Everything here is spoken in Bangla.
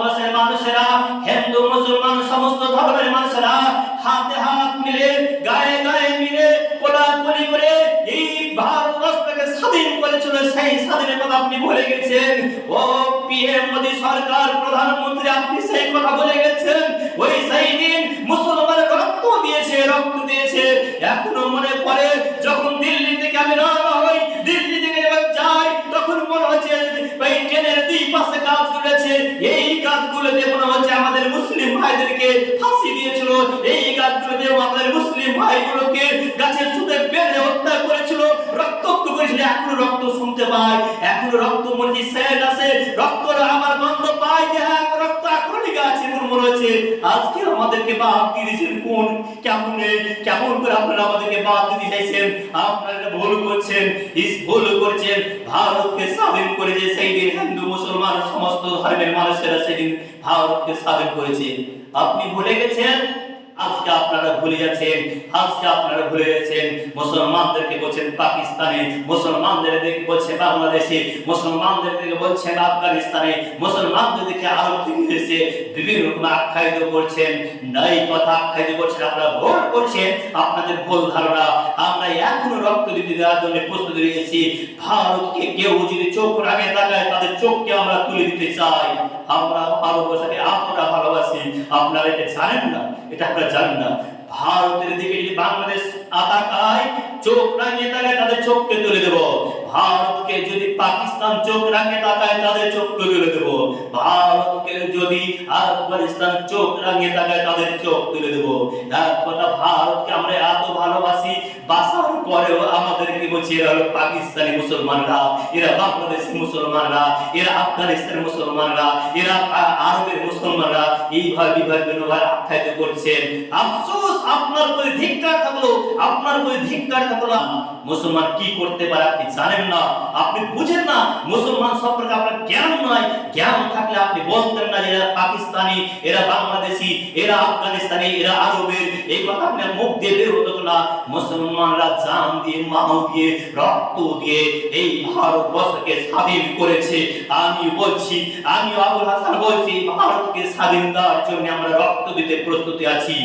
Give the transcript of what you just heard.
ভারতবর্ষের মানুষেরা, হিন্দু মুসলমান সমস্ত ধর্মের মানুষেরা হাতে হাত মিলে, গায়ে গায়ে মিলে, কোলাকুলি করে এই ভারতবর্ষকে স্বাধীন করেছিল। সেই স্বাধীনের কথা আপনি ভুলে গেছেন। ও পিএম মোদী সরকার, প্রধানমন্ত্রী, আপনি সেই কথা ভুলে গেছেন। ওই সেই দিন মুসলমানের রক্ত দিয়েছে, রক্ত দিয়েছে। এখনো মনে পড়ে, যখন দিল্লি থেকে আমি রওনা হই, দিল্লি থেকে যখন যাই, তখন মনে হচ্ছে এই ট্রেনের দুই পাশে গাছ ঝুলেছে। এই গাছগুলোতে মনে হচ্ছে আমাদের মুসলিম ভাইদেরকে ফাঁসি দিয়েছিল। এই গাছগুলোতে আমাদের মুসলিম ভাইগুলোকে গাছের সুতে বেঁধে হত্যা করেছিল, রক্তাক্ত করেছিল। এখনো রক্ত শুনতে পাই, এখনো রক্ত মনে সেল আছে, রক্ত আমার গন্ধ পাই যে হ্যাঁ রক্ত এখনো লেগে আছে। মনে হচ্ছে আজকে আমাদেরকে বাদ দিয়ে দিয়েছেন। কোন কেমন করে আপনারা আমাদেরকে বাদ দিতে চাইছেন? আপনারা ভুল করছেন, ভুল করছেন। ভারতকে স্বাধীন করেছে সেই দিন হিন্দু মুসলমান সমস্ত ধর্মের মানুষেরা সেদিন ভারতকে স্বাধীন করেছে। আপনি ভুলে গেছেন, আজকে আপনারা ভুলে যাচ্ছেন। আজকে আপনারা ভুলে যাচ্ছেন। মুসলমানদেরকে বলছেন পাকিস্তানে, মুসলমানদেরকে বলছেন বাংলাদেশে, মুসলমানদেরকে বলছেন আফগানিস্তানে, মুসলমানদেরকে আরব থেকে এসে বিভিন্ন রকম আখ্যায়িত করছেন। নাই কথা আখ্যায়িত করছেন। আপনারা ভুল করছেন, আপনাদের ভুল ধারণা। আমরা এখনো রক্ত দিতে দেওয়ার জন্য প্রস্তুত রয়েছি। ভারতকে কেউ যদি চোখ রাগে তাকায়, তাদের চোখকে আমরা তুলে দিতে চাই। আমরা ভারতবর্ষকে এতটা ভালোবাসি, আপনারা এটা জানেন না, এটা আপনারা জানেন না। ভারতের দিকে যদি বাংলাদেশ তাকায়, চোখ রাঙিয়ে তাকায়, তাদের চোখকে তুলে দেব। ভারতকে যদি পাকিস্তান চোখ রাঙিয়ে তাকায়, তাদের চোখকে তুলে দেব। ভারতকে যদি আফগানিস্তান চোখ রাঙিয়ে তাকায়, তাদের চোখ তুলে দেব। এক কথা, ভারতকে আমরা এত ভালোবাসি, বাসার পরেও আমাদেরকে বলছে এরা হলো পাকিস্তানি মুসলমানরা, এরা বাংলাদেশি মুসলমানরা, এরা আফগানিস্তানি মুসলমানরা, এরা আরবের মুসলমানরা, এইভাবে বিভিন্নভাবে আখ্যায়িত করছেন। আফসোস, আপনার প্রতি ধিক্কার থাকলো, আপনার প্রতি ধিক্কার থাকলো। মুসলমান কি করতে পারে আপনি জানেন না, আপনি বুঝেন না। মুসলমান সম্পর্কে আপনার জ্ঞান নাই। জ্ঞান থাকলে আপনি বলতেন না যে এরা পাকিস্তানি, এরা বাংলাদেশি, এরা আফগানিস্তানি, এরা আরবের। এই কথা আপনার মুখ দিয়ে বের হতো না। মুসলমানরা জান দিয়ে, মাল দিয়ে, রক্ত দিয়ে এই ভারতবর্ষকে স্বাধীন করেছে। আমি বলছি, আমি আবুল হাসান বলছি, ভারতকে স্বাধীন দেওয়ার জন্য আমরা রক্ত দিতে প্রস্তুত আছি।